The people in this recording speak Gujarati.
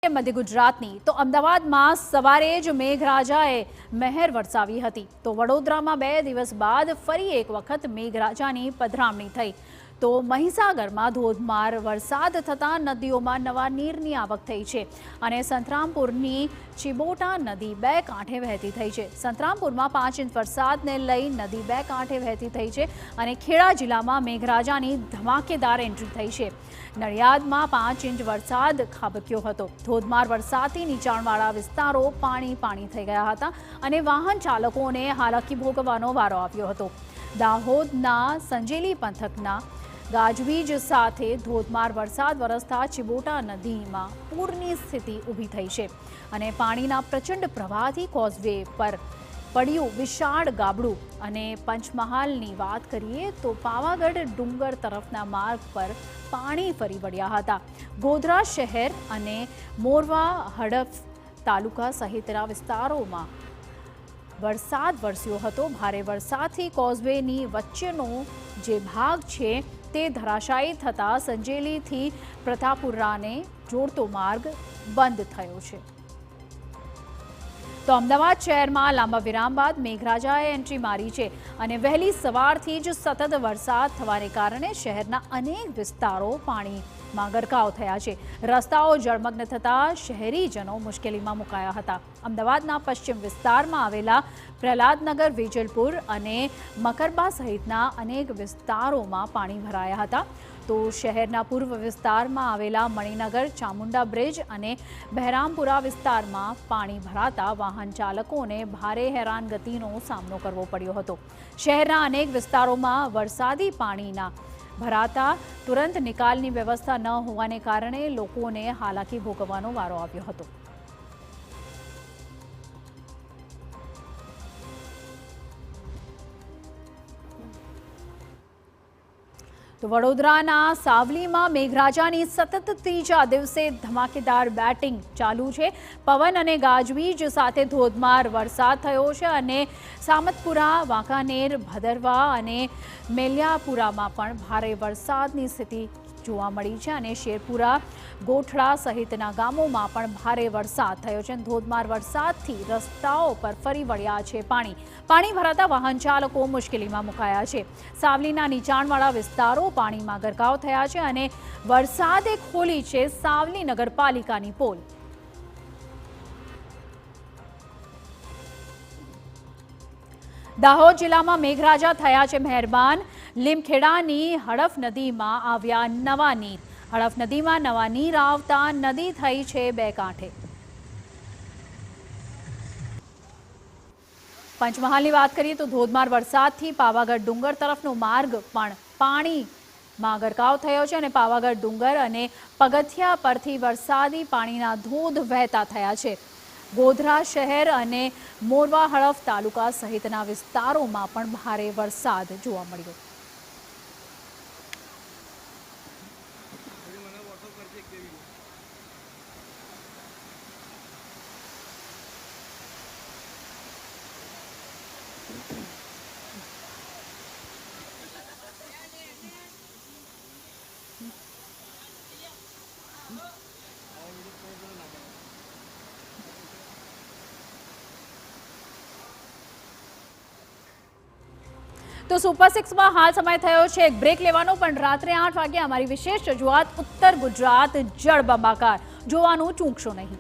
મધ્ય ગુજરાતની તો અમદાવાદમાં સવારે જ મેઘરાજાએ મહેર વરસાવી હતી તો વડોદરામાં 2 દિવસ બાદ ફરી એક વખત મેઘરાજાની પધરામણી થઈ તો મહીસાગરમાં ધોધમાર વરસાદ થતાં નદીઓમાં નવા નીરની આવક થઈ છે અને સંતરામપુરની ચિબોટા નદી 2 કાંઠે વહેતી થઈ છે। સંતરામપુરમાં 5 ઇંચ વરસાદને લઈ નદી 2 કાંઠે વહેતી થઈ છે અને ખેડા જિલ્લામાં મેઘરાજાની ધમાકેદાર એન્ટ્રી થઈ છે। નડિયાદમાં 5 ઇંચ વરસાદ ખાબક્યો હતો। ધોધમાર વરસાદથી નીચાણવાળા વિસ્તારો પાણી થઈ ગયા હતા અને વાહન ચાલકોને હાલાકી ભોગવવાનો વારો આવ્યો હતો। દાહોદના સંજેલી પંથકના ગાજવીજ સાથે ધોધમાર વરસાદ વરસતા ચિબોટા નદીમાં પૂરની સ્થિતિ ઊભી થઈ છે અને પાણીના પ્રચંડ પ્રવાહથી કોઝવે પર પડ્યું વિશાળ ગાબડું અને પંચમહાલની વાત કરીએ તો પાવાગઢ ડુંગર તરફના માર્ગ પર પાણી ફરી વળ્યા હતા। ગોધરા શહેર અને મોરવા હડફ તાલુકા સહિતના વિસ્તારોમાં વરસાદ વરસ્યો હતો। ભારે વરસાદથી કોઝવેની વચ્ચેનો જે ભાગ છે તે ધરાશાયી થતાં સંજેલીથી પ્રતાપપુરાને જોડતો માર્ગ બંધ થયો છે। તો અમદાવાદ શહેરમાં લાંબા વિરામ બાદ મેઘરાજાએ એન્ટ્રી મારી છે અને વહેલી સવારથી જ સતત વરસાદ થવાને કારણે શહેરના અનેક વિસ્તારો પાણીમાં ગરકાવ થયા છે। રસ્તાઓ જળમગ્ન થતાં શહેરીજનો મુશ્કેલીમાં મુકાયા હતા। અમદાવાદના પશ્ચિમ વિસ્તારમાં આવેલા પ્રહલાદનગર, વેજલપુર અને મકરબા સહિતના અનેક વિસ્તારોમાં પાણી ભરાયા હતા તો શહેરના પૂર્વ વિસ્તારમાં આવેલા મણિનગર, ચામુંડા બ્રિજ અને બહેરામપુરા વિસ્તારમાં પાણી ભરાતા વાહન ચાલકોને ભારે હેરાનગતિનો સામનો કરવો પડ્યો હતો। શહેરના અનેક વિસ્તારોમાં વરસાદી પાણીના ભરાતા તુરંત નિકાલની વ્યવસ્થા ન હોવાને કારણે લોકોને હાલાકી ભોગવવાનો વારો આવ્યો હતો। તો વડોદરાના સાવલીમાં મેઘરાજાની સતત ત્રીજા દિવસે ધમાકેદાર બેટિંગ ચાલુ છે। પવન અને ગાજવીજ સાથે ધોધમાર વરસાદ થયો છે અને સામતપુરા, વાંકાનેર, ભદરવા અને મેલિયાપુરામાં પણ ભારે વરસાદની સ્થિતિ જોવા મળી છે અને શેરપુરા, ગોઠડા સહિતના ગામોમાં પણ ભારે વરસાદ થયો છે। ધોધમાર વરસાદથી રસ્તાઓ પર ફરી વળ્યા છે પાણી ભરાતા વાહન ચાલકો મુશ્કેલીમાં મુકાયા છે। સાવલીના નીચાણવાળા વિસ્તારો પાણીમાં ગરકાવ થયા છે અને વરસાદે ખોલી છે સાવલી નગરપાલિકાની પોલ। દાહોદ જિલ્લામાં મેઘરાજા થયા છે મહેરબાન। લીમખેડાની હડફ નદીમાં આવ્યા નવા નીર। હડફ નદીમાં નવા નીર આવતા નદી થઈ છે 2 કાંઠે। પંચમહાલની વાત કરીએ તો ધોધમાર વરસાદથી પાવાગઢ ડુંગર તરફનો માર્ગ પણ પાણીમાં ગરકાવ થયો છે અને પાવાગઢ ડુંગર અને પગથિયા પરથી વરસાદી પાણીના ધોધ વહેતા થયા છે। ગોધરા શહેર અને મોરવા હડફ તાલુકા સહિતના વિસ્તારોમાં પણ ભારે વરસાદ જોવા મળ્યો। તો સુપર 6માં હાલ સમય થયો છે એક બ્રેક લેવાનો, પણ રાત્રે 8 વાગે અમારી વિશેષ રજૂઆત ઉત્તર ગુજરાત જળબંબાકાર જોવાનું ચૂકશો નહીં।